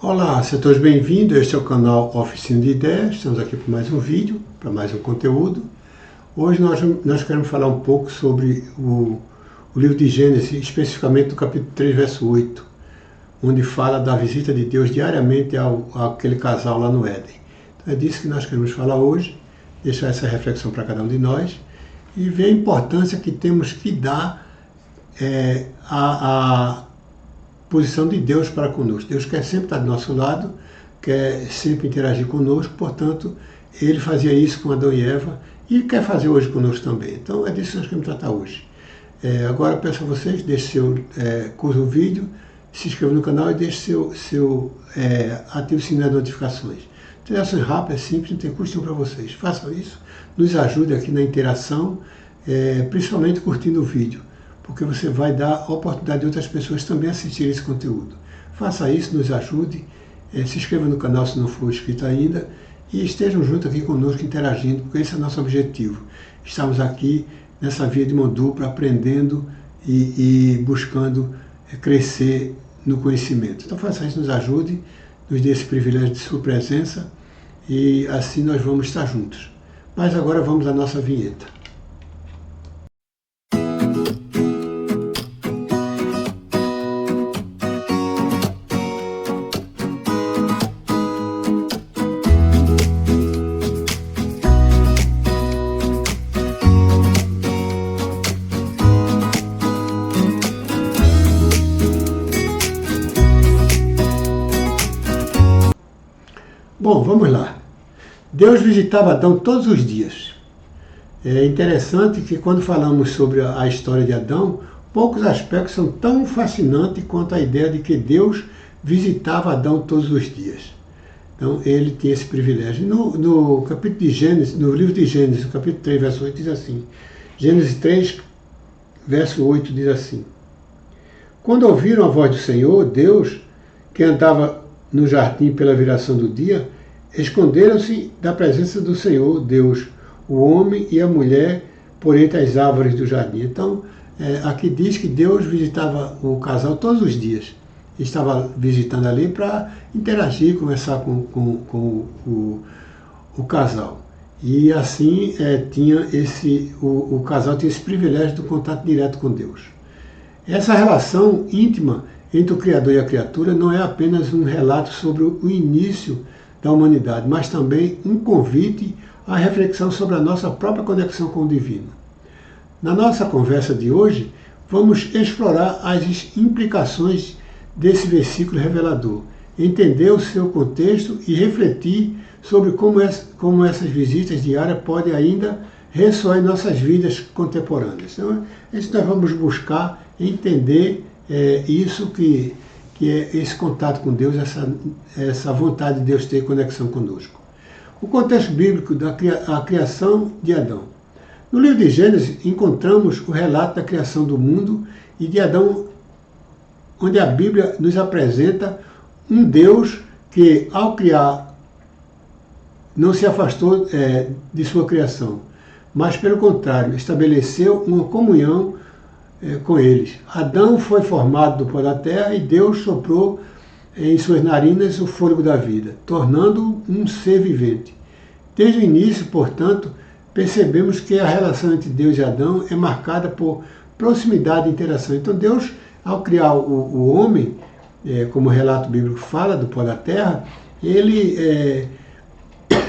Olá, sejam todos bem-vindos. Este é o canal Oficina de Ideias. Estamos aqui para mais um vídeo, para mais um conteúdo. Hoje nós queremos falar um pouco sobre o livro de Gênesis, especificamente do capítulo 3, verso 8, onde fala da visita de Deus diariamente àquele casal lá no Éden. Então é disso que nós queremos falar hoje, deixar essa reflexão para cada um de nós e ver a importância que temos que dar a posição de Deus para conosco. Deus quer sempre estar do nosso lado, quer sempre interagir conosco, portanto, Ele fazia isso com Adão e Eva e quer fazer hoje conosco também. Então, é disso que nós queremos tratar hoje. Agora, peço a vocês, curta o vídeo, se inscreva no canal e deixe ative o sininho das notificações. Interações rápidas, simples, não tem custo nenhum para vocês. Façam isso, nos ajude aqui na interação, principalmente curtindo o vídeo, porque você vai dar a oportunidade de outras pessoas também assistirem esse conteúdo. Faça isso, nos ajude, se inscreva no canal se não for inscrito ainda e estejam juntos aqui conosco interagindo, porque esse é o nosso objetivo. Estamos aqui nessa via de mão dupla, aprendendo e buscando crescer no conhecimento. Então faça isso, nos ajude, nos dê esse privilégio de sua presença e assim nós vamos estar juntos. Mas agora vamos à nossa vinheta. Bom, vamos lá. Deus visitava Adão todos os dias. É interessante que quando falamos sobre a história de Adão, poucos aspectos são tão fascinantes quanto a ideia de que Deus visitava Adão todos os dias. Então, ele tinha esse privilégio. No capítulo de Gênesis, no livro de Gênesis, no capítulo 3, verso 8, diz assim. Gênesis 3, verso 8, diz assim. Quando ouviram a voz do Senhor, Deus, que andava no jardim pela viração do dia, esconderam-se da presença do Senhor, Deus, o homem e a mulher, por entre as árvores do jardim. Então, aqui diz que Deus visitava o casal todos os dias. Estava visitando ali para interagir, conversar com o casal. E assim o casal tinha esse privilégio do contato direto com Deus. Essa relação íntima entre o Criador e a criatura não é apenas um relato sobre o início da humanidade, mas também um convite à reflexão sobre a nossa própria conexão com o divino. Na nossa conversa de hoje, vamos explorar as implicações desse versículo revelador, entender o seu contexto e refletir sobre como essas visitas diárias podem ainda ressoar em nossas vidas contemporâneas. Então, nós vamos buscar entender isso que é esse contato com Deus, essa vontade de Deus ter conexão conosco. O contexto bíblico da criação de Adão. No livro de Gênesis, encontramos o relato da criação do mundo e de Adão, onde a Bíblia nos apresenta um Deus que, ao criar, não se afastou de sua criação, mas, pelo contrário, estabeleceu uma comunhão com eles. Adão foi formado do pó da terra e Deus soprou em suas narinas o fôlego da vida, tornando-o um ser vivente. Desde o início, portanto, percebemos que a relação entre Deus e Adão é marcada por proximidade e interação. Então Deus, ao criar o homem, como o relato bíblico fala, do pó da terra, ele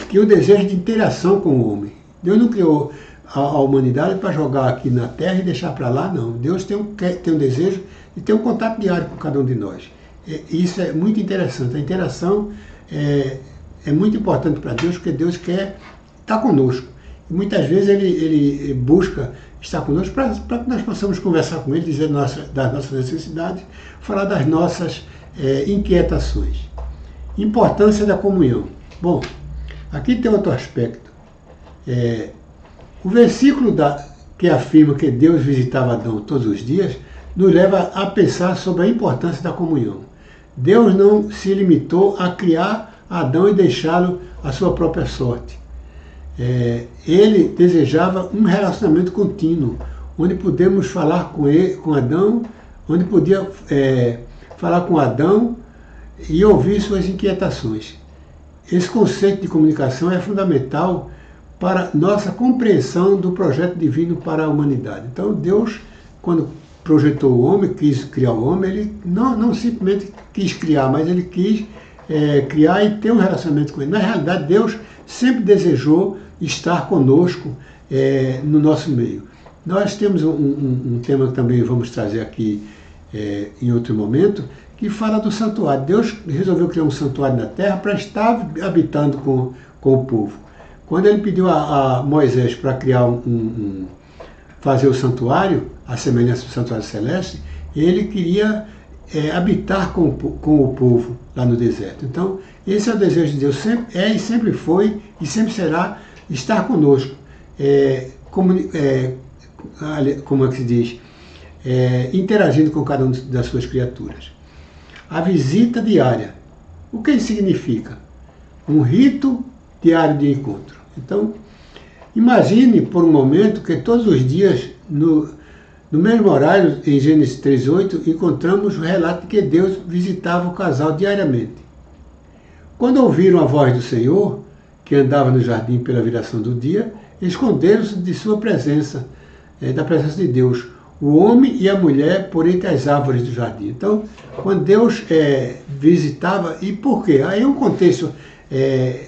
criou o desejo de interação com o homem. Deus não criou a humanidade para jogar aqui na Terra e deixar para lá, não. Deus tem um desejo de ter um contato diário com cada um de nós. Isso é muito interessante. A interação é muito importante para Deus, porque Deus quer estar conosco. E muitas vezes Ele busca estar conosco para que nós possamos conversar com Ele, dizer das nossas necessidades, falar das nossas inquietações. Importância da comunhão. Bom, aqui tem outro aspecto. O versículo que afirma que Deus visitava Adão todos os dias nos leva a pensar sobre a importância da comunhão. Deus não se limitou a criar Adão e deixá-lo à sua própria sorte. Ele desejava um relacionamento contínuo, onde podemos falar com Adão, onde podia falar com Adão e ouvir suas inquietações. Esse conceito de comunicação é fundamental para nossa compreensão do projeto divino para a humanidade. Então, Deus, quando projetou o homem, quis criar o homem, ele não simplesmente quis criar, mas ele quis criar e ter um relacionamento com ele. Na realidade, Deus sempre desejou estar conosco no nosso meio. Nós temos um tema que também vamos trazer aqui em outro momento, que fala do santuário. Deus resolveu criar um santuário na terra para estar habitando com o povo. Quando ele pediu a Moisés para criar fazer o santuário, a semelhança do santuário celeste, ele queria habitar com o povo lá no deserto. Então, esse é o desejo de Deus, sempre e sempre foi e sempre será estar conosco. Como é que se diz? Interagindo com cada uma das suas criaturas. A visita diária. O que isso significa? Um rito diário de encontro. Então, imagine por um momento que todos os dias, no mesmo horário, em Gênesis 3:8, encontramos o relato de que Deus visitava o casal diariamente. Quando ouviram a voz do Senhor, que andava no jardim pela viração do dia, esconderam-se de sua presença, da presença de Deus, o homem e a mulher por entre as árvores do jardim. Então, quando Deus visitava, e por quê? Aí um contexto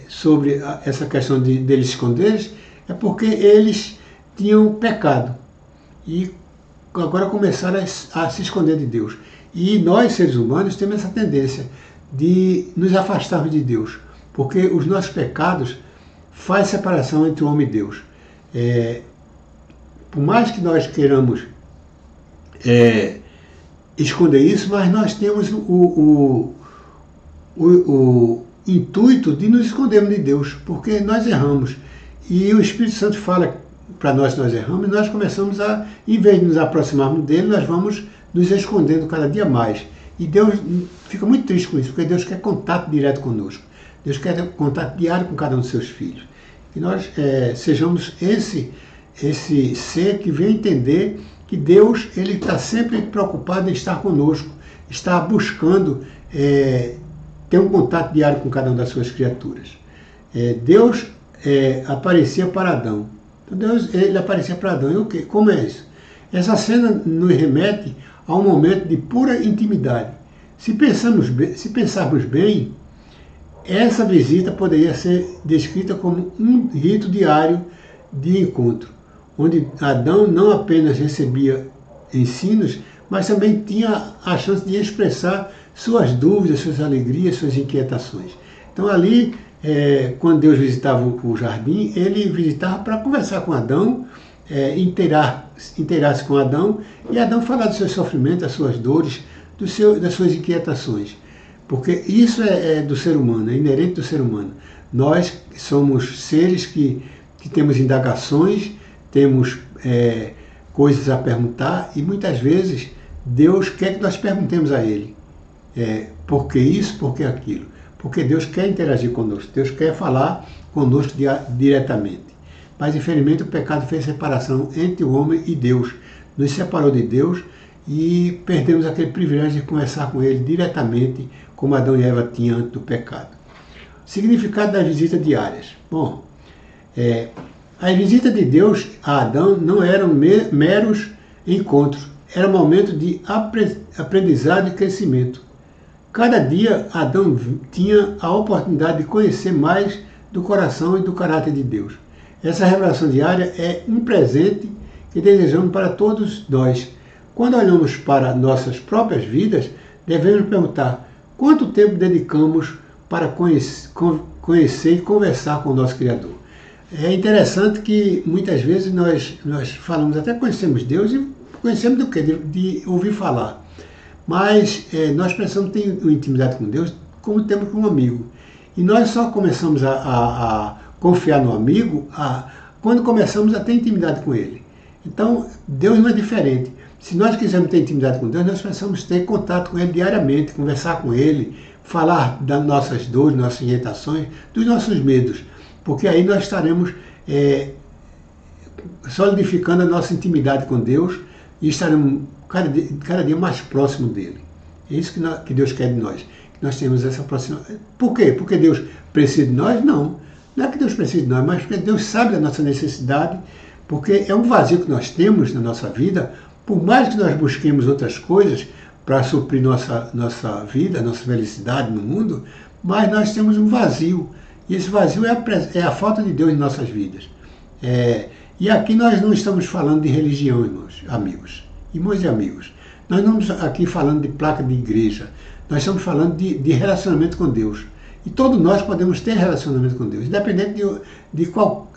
sobre essa questão deles esconderem, é porque eles tinham pecado e agora começaram a se esconder de Deus. E nós, seres humanos, temos essa tendência de nos afastarmos de Deus, porque os nossos pecados fazem separação entre o homem e Deus. Por mais que nós queiramos esconder isso, mas nós temos o intuito de nos escondermos de Deus, porque nós erramos. E o Espírito Santo fala para nós que nós erramos, e nós começamos em vez de nos aproximarmos dele, nós vamos nos escondendo cada dia mais. E Deus fica muito triste com isso, porque Deus quer contato direto conosco. Deus quer contato diário com cada um dos seus filhos. E nós sejamos esse ser que vem entender que Deus ele está sempre preocupado em estar conosco, está buscando ter um contato diário com cada uma das suas criaturas. Deus aparecia para Adão. Então Deus ele aparecia para Adão. E o quê? Como é isso? Essa cena nos remete a um momento de pura intimidade. Se pensarmos bem, essa visita poderia ser descrita como um rito diário de encontro, onde Adão não apenas recebia ensinos, mas também tinha a chance de expressar suas dúvidas, suas alegrias, suas inquietações. Então ali, quando Deus visitava o jardim, ele visitava para conversar com Adão, inteirar-se com Adão, e Adão falar dos seus sofrimentos, das suas dores, das suas inquietações. Porque isso é do ser humano, é inerente do ser humano. Nós somos seres que temos indagações, temos coisas a perguntar, e muitas vezes Deus quer que nós perguntemos a Ele. Por que isso, por que aquilo? Porque Deus quer interagir conosco, Deus quer falar conosco diretamente. Mas infelizmente o pecado fez separação entre o homem e Deus. Nos separou de Deus e perdemos aquele privilégio de conversar com Ele diretamente, como Adão e Eva tinham antes do pecado. Significado das visitas diárias. Bom, as visitas de Deus a Adão não eram meros encontros, era um momento de aprendizado e crescimento. Cada dia Adão tinha a oportunidade de conhecer mais do coração e do caráter de Deus. Essa revelação diária é um presente que desejamos para todos nós. Quando olhamos para nossas próprias vidas, devemos perguntar quanto tempo dedicamos para conhecer e conversar com o nosso Criador. É interessante que muitas vezes nós falamos, até conhecemos Deus e conhecemos do quê? De ouvir falar. Mas nós precisamos ter uma intimidade com Deus como temos com um amigo. E nós só começamos a confiar no amigo quando começamos a ter intimidade com ele. Então, Deus não é diferente. Se nós quisermos ter intimidade com Deus, nós precisamos ter contato com Ele diariamente, conversar com Ele, falar das nossas dores, nossas inquietações, dos nossos medos. Porque aí nós estaremos solidificando a nossa intimidade com Deus e estaremos cada dia mais próximo dele. É isso que Deus quer de nós. nós temos essa aproximação. Por quê? Porque Deus precisa de nós? Não. Não é que Deus precisa de nós, mas porque Deus sabe da nossa necessidade, porque é um vazio que nós temos na nossa vida, por mais que nós busquemos outras coisas para suprir nossa vida, nossa felicidade no mundo, mas nós temos um vazio. E esse vazio é a falta de Deus em nossas vidas. E aqui nós não estamos falando de religião, irmãos e amigos. Nós não estamos aqui falando de placa de igreja. Nós estamos falando de relacionamento com Deus. E todos nós podemos ter relacionamento com Deus, independente de qual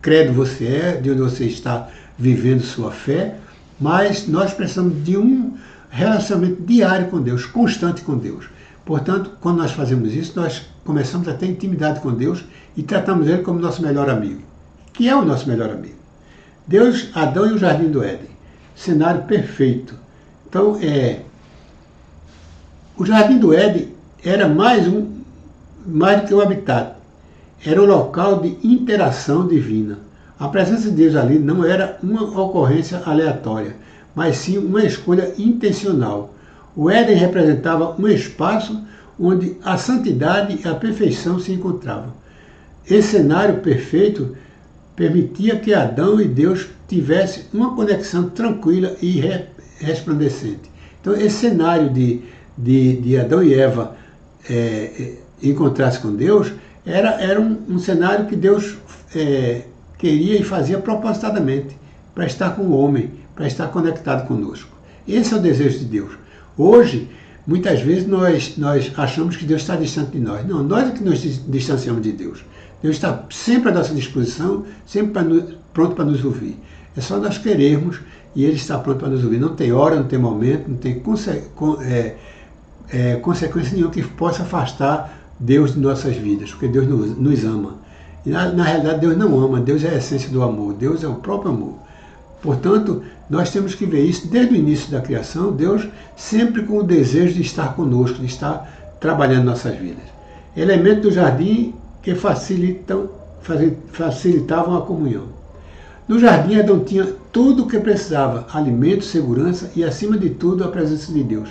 credo você é, de onde você está vivendo sua fé, mas nós precisamos de um relacionamento diário com Deus, constante com Deus. Portanto, quando nós fazemos isso, nós começamos a ter intimidade com Deus e tratamos Ele como nosso melhor amigo. Que é o nosso melhor amigo? Deus, Adão e o Jardim do Éden. Cenário perfeito. Então, o Jardim do Éden era mais do que um habitat. Era um local de interação divina. A presença de Deus ali não era uma ocorrência aleatória, mas sim uma escolha intencional. O Éden representava um espaço onde a santidade e a perfeição se encontravam. Esse cenário perfeito permitia que Adão e Deus tivessem uma conexão tranquila e resplandecente. Então, esse cenário de Adão e Eva encontrar-se com Deus era um cenário que Deus queria e fazia propositadamente para estar com o homem, para estar conectado conosco. Esse é o desejo de Deus. Hoje, muitas vezes nós achamos que Deus está distante de nós. Não, nós é que nos distanciamos de Deus. Deus está sempre à nossa disposição, sempre pronto para nos ouvir. É só nós querermos e Ele está pronto para nos ouvir. Não tem hora, não tem momento, não tem consequência nenhuma que possa afastar Deus de nossas vidas, porque Deus nos ama. E na realidade Deus não ama, Deus é a essência do amor, Deus é o próprio amor. Portanto, nós temos que ver isso desde o início da criação, Deus sempre com o desejo de estar conosco, de estar trabalhando nossas vidas. Elementos do jardim que facilitavam a comunhão. No jardim, Adão tinha tudo o que precisava, alimento, segurança e, acima de tudo, a presença de Deus.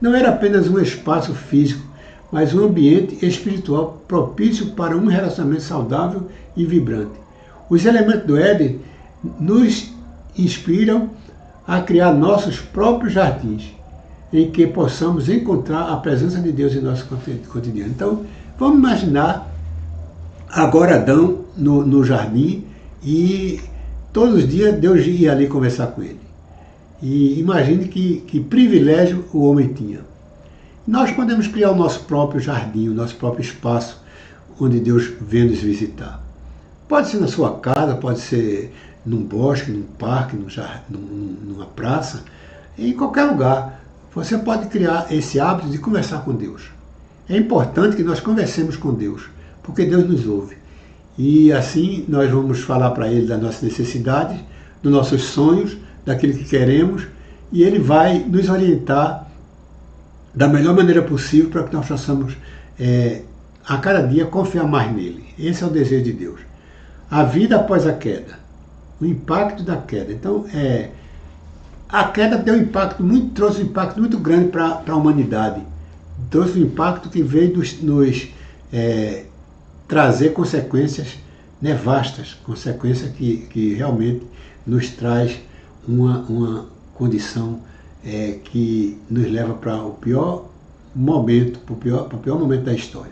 Não era apenas um espaço físico, mas um ambiente espiritual propício para um relacionamento saudável e vibrante. Os elementos do Éden nos inspiram a criar nossos próprios jardins, em que possamos encontrar a presença de Deus em nosso cotidiano. Então, vamos imaginar agora Adão no jardim e todos os dias Deus ia ali conversar com ele. E imagine que privilégio o homem tinha. Nós podemos criar o nosso próprio jardim, o nosso próprio espaço onde Deus vem nos visitar. Pode ser na sua casa, pode ser num bosque, num parque, numa praça, em qualquer lugar. Você pode criar esse hábito de conversar com Deus. É importante que nós conversemos com Deus, porque Deus nos ouve. E assim nós vamos falar para Ele das nossas necessidades, dos nossos sonhos, daquilo que queremos, e Ele vai nos orientar da melhor maneira possível para que nós possamos, a cada dia, confiar mais nele. Esse é o desejo de Deus. A vida após a queda, o impacto da queda. Então, a queda trouxe um impacto muito grande para a humanidade. Trouxe um impacto que veio nos trazer consequências nefastas, consequências que realmente nos traz uma condição que nos leva para o pior momento, para o pior momento da história.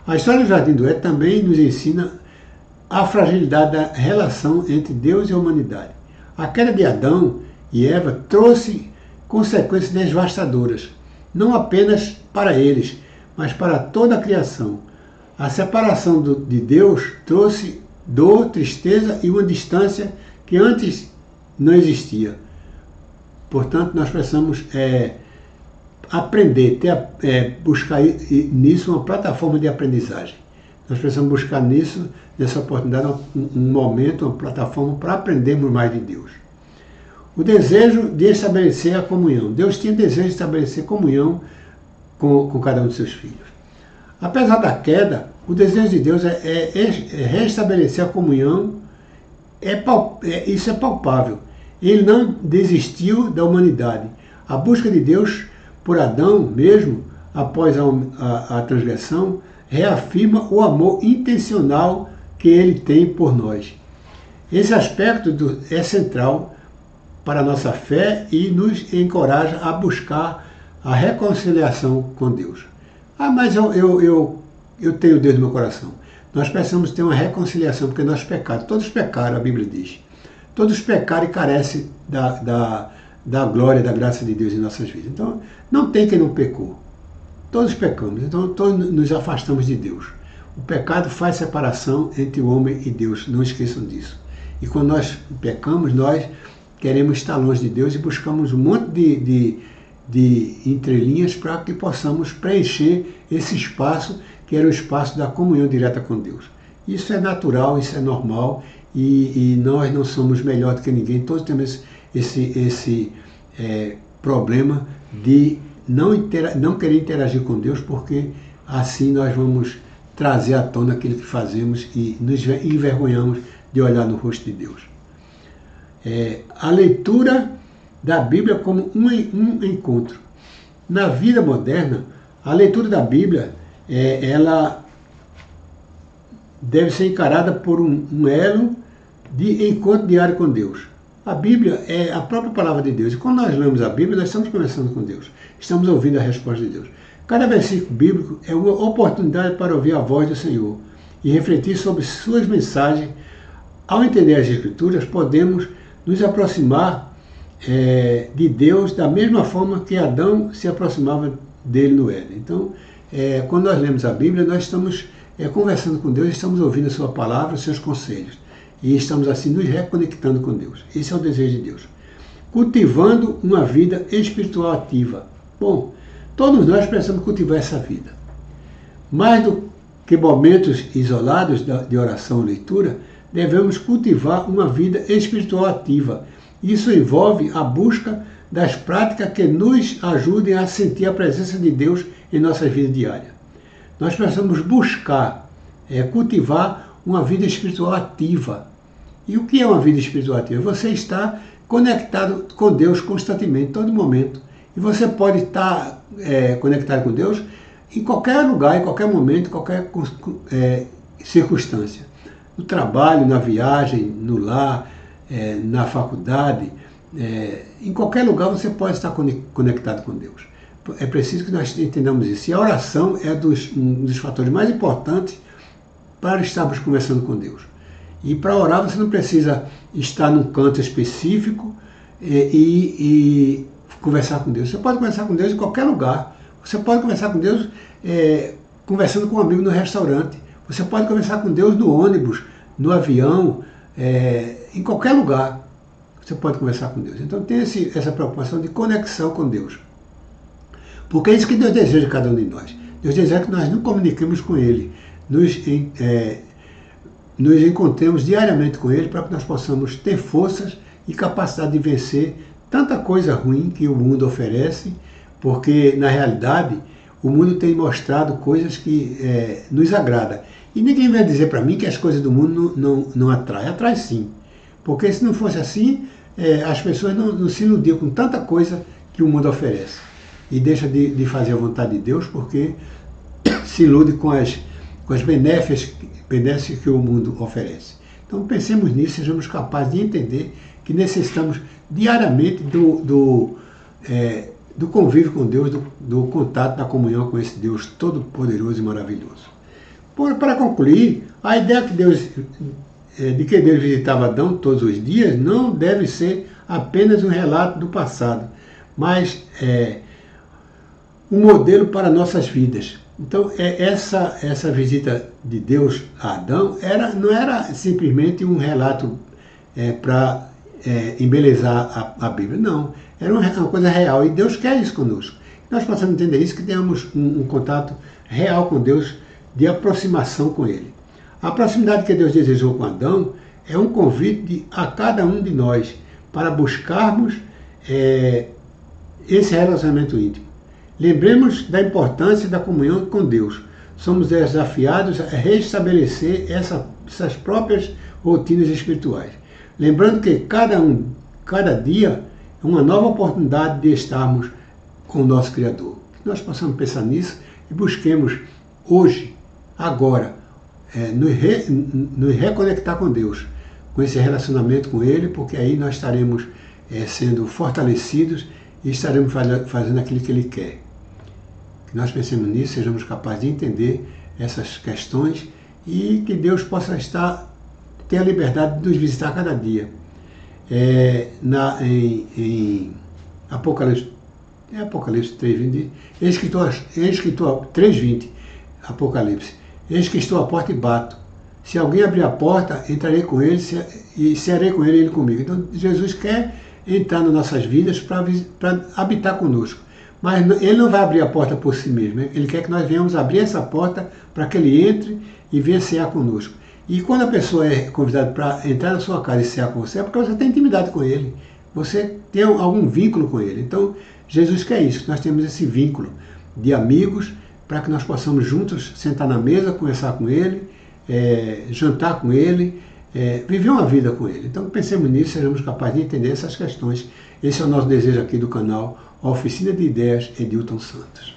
A história do Jardim do Éden também nos ensina a fragilidade da relação entre Deus e a humanidade. A queda de Adão e Eva trouxe consequências devastadoras, não apenas para eles, mas para toda a criação. A separação de Deus trouxe dor, tristeza e uma distância que antes não existia. Portanto, nós precisamos aprender, buscar nisso uma plataforma de aprendizagem. Nós precisamos buscar nessa oportunidade, um momento, uma plataforma para aprendermos mais de Deus. O desejo de estabelecer a comunhão. Deus tinha desejo de estabelecer comunhão com cada um de seus filhos. Apesar da queda, o desejo de Deus é restabelecer a comunhão. Isso é palpável. Ele não desistiu da humanidade. A busca de Deus por Adão mesmo após a transgressão, reafirma o amor intencional que ele tem por nós. Esse aspecto é central para a nossa fé e nos encoraja a buscar a reconciliação com Deus. Ah, mas eu tenho Deus no meu coração. Nós precisamos ter uma reconciliação, porque nós pecados, todos pecaram, a Bíblia diz. Todos pecaram e carecem da glória, da graça de Deus em nossas vidas. Então, não tem quem não pecou. Todos pecamos, então todos nos afastamos de Deus. O pecado faz separação entre o homem e Deus, não esqueçam disso. E quando nós pecamos, nós queremos estar longe de Deus e buscamos um monte de entrelinhas para que possamos preencher esse espaço, que era o espaço da comunhão direta com Deus. Isso é natural, isso é normal, e nós não somos melhor do que ninguém, todos temos esse problema de não querer interagir com Deus, porque assim nós vamos trazer à tona aquilo que fazemos e nos envergonhamos de olhar no rosto de Deus. A leitura da Bíblia como um encontro. Na vida moderna, a leitura da Bíblia, ela deve ser encarada por um elo de encontro diário com Deus. A Bíblia é a própria palavra de Deus. E quando nós lemos a Bíblia, nós estamos conversando com Deus. Estamos ouvindo a resposta de Deus. Cada versículo bíblico é uma oportunidade para ouvir a voz do Senhor e refletir sobre suas mensagens. Ao entender as Escrituras, podemos nos aproximar de Deus da mesma forma que Adão se aproximava dele no Éden. Então, quando nós lemos a Bíblia, nós estamos conversando com Deus, estamos ouvindo a sua palavra, os seus conselhos. E estamos assim nos reconectando com Deus. Esse é o desejo de Deus. Cultivando uma vida espiritual ativa. Bom, todos nós precisamos cultivar essa vida. Mais do que momentos isolados de oração e leitura, devemos cultivar uma vida espiritual ativa. Isso envolve a busca das práticas que nos ajudem a sentir a presença de Deus em nossa vida diária. Nós precisamos buscar, cultivar uma vida espiritual ativa. E o que é uma vida espiritual ativa? Você está conectado com Deus constantemente, todo momento. E você pode estar conectado com Deus em qualquer lugar, em qualquer momento, em qualquer circunstância. No trabalho, na viagem, no lar, na faculdade, em qualquer lugar você pode estar conectado com Deus. É preciso que nós entendamos isso. E a oração é um dos fatores mais importantes para estarmos conversando com Deus. E para orar você não precisa estar num canto específico e conversar com Deus. Você pode conversar com Deus em qualquer lugar. Você pode conversar com Deus conversando com um amigo no restaurante. Você pode conversar com Deus no ônibus, no avião, em qualquer lugar. Você pode conversar com Deus. Então tem essa preocupação de conexão com Deus. Porque é isso que Deus deseja de cada um de nós. Deus deseja que nós nos comuniquemos com Ele. Nos encontremos diariamente com Ele para que nós possamos ter forças e capacidade de vencer tanta coisa ruim que o mundo oferece, porque na realidade o mundo tem mostrado coisas que nos agradam. E ninguém vai dizer para mim que as coisas do mundo não atraem. Atrai sim. Porque se não fosse assim, as pessoas não se iludiam com tanta coisa que o mundo oferece. E deixa de fazer a vontade de Deus porque se ilude com as benéficas que o mundo oferece. Então pensemos nisso, sejamos capazes de entender que necessitamos diariamente do convívio com Deus, do contato, da comunhão com esse Deus todo-poderoso e maravilhoso. Para concluir, a ideia de que Deus visitava Adão todos os dias não deve ser apenas um relato do passado, mas um modelo para nossas vidas. Então, essa visita de Deus a Adão não era simplesmente um relato para embelezar a Bíblia, não. Era uma coisa real e Deus quer isso conosco. Nós precisamos entender isso, que tenhamos um contato real com Deus, de aproximação com Ele. A proximidade que Deus desejou com Adão é um convite a cada um de nós para buscarmos esse relacionamento íntimo. Lembremos da importância da comunhão com Deus. Somos desafiados a restabelecer essas próprias rotinas espirituais. Lembrando que cada dia é uma nova oportunidade de estarmos com o nosso Criador. Que nós possamos pensar nisso e busquemos hoje, agora, nos reconectar com Deus, com esse relacionamento com Ele, porque aí nós estaremos sendo fortalecidos e estaremos fazendo aquilo que Ele quer. Que nós pensemos nisso, sejamos capazes de entender essas questões e que Deus possa ter a liberdade de nos visitar cada dia. Em Apocalipse 3:20, eis que estou 3:20, Apocalipse, eis que estou à porta e bato. Se alguém abrir a porta, entrarei com ele e cearei com ele e ele comigo. Então Jesus quer entrar nas nossas vidas para habitar conosco. Mas Ele não vai abrir a porta por si mesmo. Ele quer que nós venhamos abrir essa porta para que Ele entre e venha cear conosco. E quando a pessoa é convidada para entrar na sua casa e cear com você, é porque você tem intimidade com Ele. Você tem algum vínculo com Ele. Então, Jesus quer isso, que nós temos esse vínculo de amigos, para que nós possamos juntos sentar na mesa, conversar com Ele, jantar com Ele, viver uma vida com Ele. Então pensemos nisso, sejamos capazes de entender essas questões. Esse é o nosso desejo aqui do canal, a Oficina de Ideias Edilton Santos.